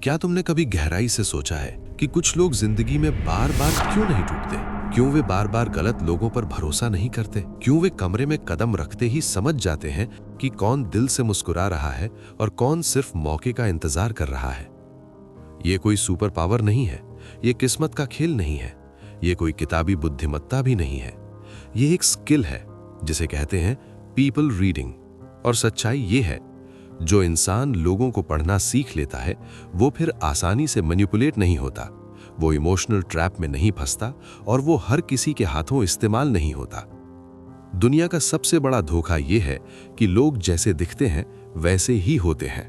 क्या तुमने कभी गहराई से सोचा है कि कुछ लोग जिंदगी में बार बार क्यों नहीं टूटते? क्यों वे बार बार गलत लोगों पर भरोसा नहीं करते? क्यों वे कमरे में कदम रखते ही समझ जाते हैं कि कौन दिल से मुस्कुरा रहा है और कौन सिर्फ मौके का इंतजार कर रहा है? ये कोई सुपर पावर नहीं है, ये किस्मत का खेल नहीं है, ये कोई किताबी बुद्धिमत्ता भी नहीं है। ये एक स्किल है जिसे कहते हैं पीपल रीडिंग। और सच्चाई ये है, जो इंसान लोगों को पढ़ना सीख लेता है वो फिर आसानी से मैनिपुलेट नहीं होता, वो इमोशनल ट्रैप में नहीं फंसता और वो हर किसी के हाथों इस्तेमाल नहीं होता। दुनिया का सबसे बड़ा धोखा ये है कि लोग जैसे दिखते हैं वैसे ही होते हैं।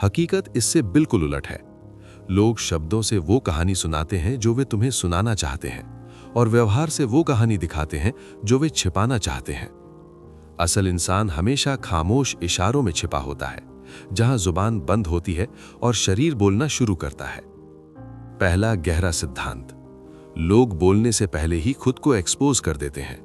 हकीकत इससे बिल्कुल उलट है। लोग शब्दों से वो कहानी सुनाते हैं जो वे तुम्हें सुनाना चाहते हैं, और व्यवहार से वो कहानी दिखाते हैं जो वे छिपाना चाहते हैं। असल इंसान हमेशा खामोश इशारों में छिपा होता है, जहां जुबान बंद होती है और शरीर बोलना शुरू करता है। पहला गहरा सिद्धांत: लोग बोलने से पहले ही खुद को एक्सपोज कर देते हैं।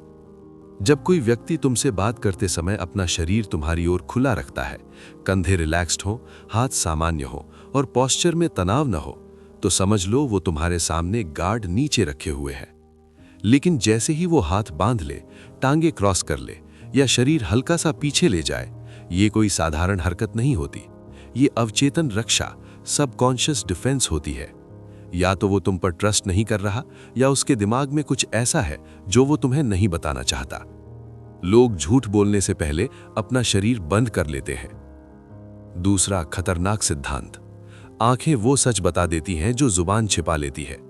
जब कोई व्यक्ति तुमसे बात करते समय अपना शरीर तुम्हारी ओर खुला रखता है, कंधे रिलैक्स्ड हो, हाथ सामान्य हो और पोस्चर में तनाव न हो, तो समझ लो वो तुम्हारे सामने गार्ड नीचे रखे हुए है। लेकिन जैसे ही वो हाथ बांध ले, टांगे क्रॉस कर ले या शरीर हल्का सा पीछे ले जाए, ये कोई साधारण हरकत नहीं होती। ये अवचेतन रक्षा, सबकॉन्शियस डिफेंस होती है। या तो वो तुम पर ट्रस्ट नहीं कर रहा, या उसके दिमाग में कुछ ऐसा है जो वो तुम्हें नहीं बताना चाहता। लोग झूठ बोलने से पहले अपना शरीर बंद कर लेते हैं। दूसरा खतरनाक सिद्धांत: आंखें वो सच बता देती हैं जो जुबान छिपा लेती है।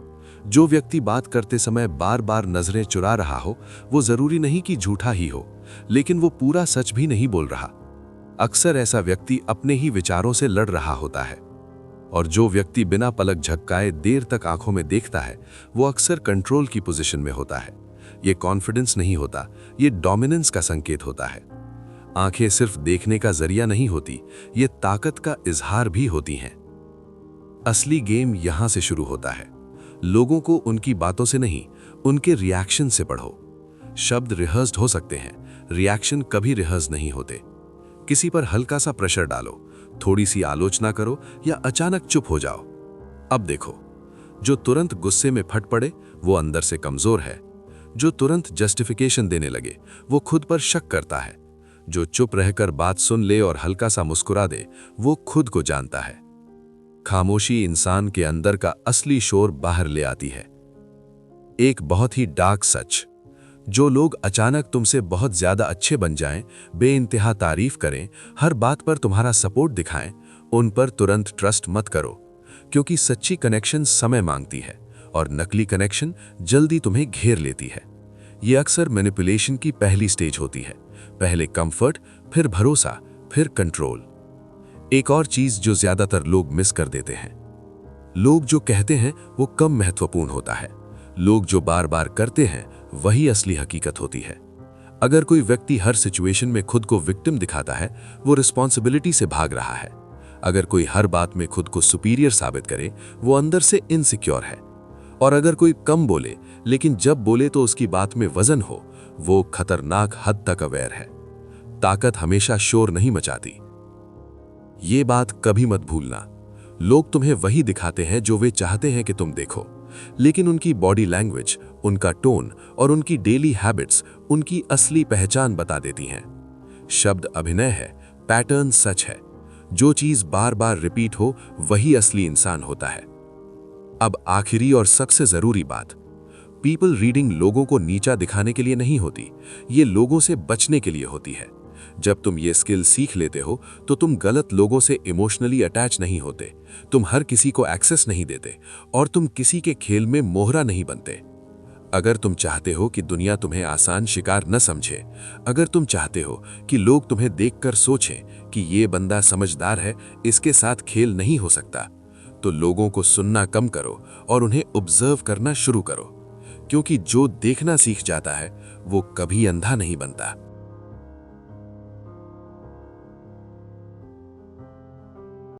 जो व्यक्ति बात करते समय बार बार नजरें चुरा रहा हो, वो जरूरी नहीं कि झूठा ही हो, लेकिन वो पूरा सच भी नहीं बोल रहा। अक्सर ऐसा व्यक्ति अपने ही विचारों से लड़ रहा होता है। और जो व्यक्ति बिना पलक झपकाए देर तक आंखों में देखता है, वो अक्सर कंट्रोल की पोजीशन में होता है। ये कॉन्फिडेंस नहीं होता, ये डोमिनेंस का संकेत होता है। आंखें सिर्फ देखने का जरिया नहीं होती, ये ताकत का इजहार भी होती हैं। असली गेम यहां से शुरू होता है। लोगों को उनकी बातों से नहीं, उनके रिएक्शन से पढ़ो। शब्द रिहर्स्ड हो सकते हैं, रिएक्शन कभी रिहर्स नहीं होते। किसी पर हल्का सा प्रेशर डालो, थोड़ी सी आलोचना करो या अचानक चुप हो जाओ। अब देखो, जो तुरंत गुस्से में फट पड़े वो अंदर से कमजोर है। जो तुरंत जस्टिफिकेशन देने लगे वो खुद पर शक करता है। जो चुप रहकर बात सुन ले और हल्का सा मुस्कुरा दे, वो खुद को जानता है। खामोशी इंसान के अंदर का असली शोर बाहर ले आती है। एक बहुत ही डार्क सच: जो लोग अचानक तुमसे बहुत ज्यादा अच्छे बन जाएं, बेइंतहा तारीफ करें, हर बात पर तुम्हारा सपोर्ट दिखाएं, उन पर तुरंत ट्रस्ट मत करो। क्योंकि सच्ची कनेक्शन समय मांगती है और नकली कनेक्शन जल्दी तुम्हें घेर लेती है। ये अक्सर मैनिपुलेशन की पहली स्टेज होती है। पहले कंफर्ट, फिर भरोसा, फिर कंट्रोल। एक और चीज जो ज्यादातर लोग मिस कर देते हैं: लोग जो कहते हैं वो कम महत्वपूर्ण होता है। लोग जो बार बार करते हैं वही असली हकीकत होती है। अगर कोई व्यक्ति हर सिचुएशन में खुद को विक्टिम दिखाता है, वो रिस्पॉन्सिबिलिटी से भाग रहा है। अगर कोई हर बात में खुद को सुपीरियर साबित करे, वो अंदर से इनसिक्योर है। और अगर कोई कम बोले लेकिन जब बोले तो उसकी बात में वजन हो, वो खतरनाक हद तक अवेयर है। ताकत हमेशा शोर नहीं मचाती। ये बात कभी मत भूलना। लोग तुम्हें वही दिखाते हैं जो वे चाहते हैं कि तुम देखो, लेकिन उनकी बॉडी लैंग्वेज, उनका टोन और उनकी डेली हैबिट्स उनकी असली पहचान बता देती हैं। शब्द अभिनय है, पैटर्न सच है। जो चीज बार बार रिपीट हो वही असली इंसान होता है। अब आखिरी और सबसे जरूरी बात: पीपल रीडिंग लोगों को नीचा दिखाने के लिए नहीं होती, ये लोगों से बचने के लिए होती है। जब तुम ये स्किल सीख लेते हो तो तुम गलत लोगों से इमोशनली अटैच नहीं होते, तुम हर किसी को एक्सेस नहीं देते और तुम किसी के खेल में मोहरा नहीं बनते। अगर तुम चाहते हो कि दुनिया तुम्हें आसान शिकार न समझे, अगर तुम चाहते हो कि लोग तुम्हें देखकर सोचें कि ये बंदा समझदार है, इसके साथ खेल नहीं हो सकता, तो लोगों को सुनना कम करो और उन्हें ऑब्जर्व करना शुरू करो। क्योंकि जो देखना सीख जाता है वो कभी अंधा नहीं बनता।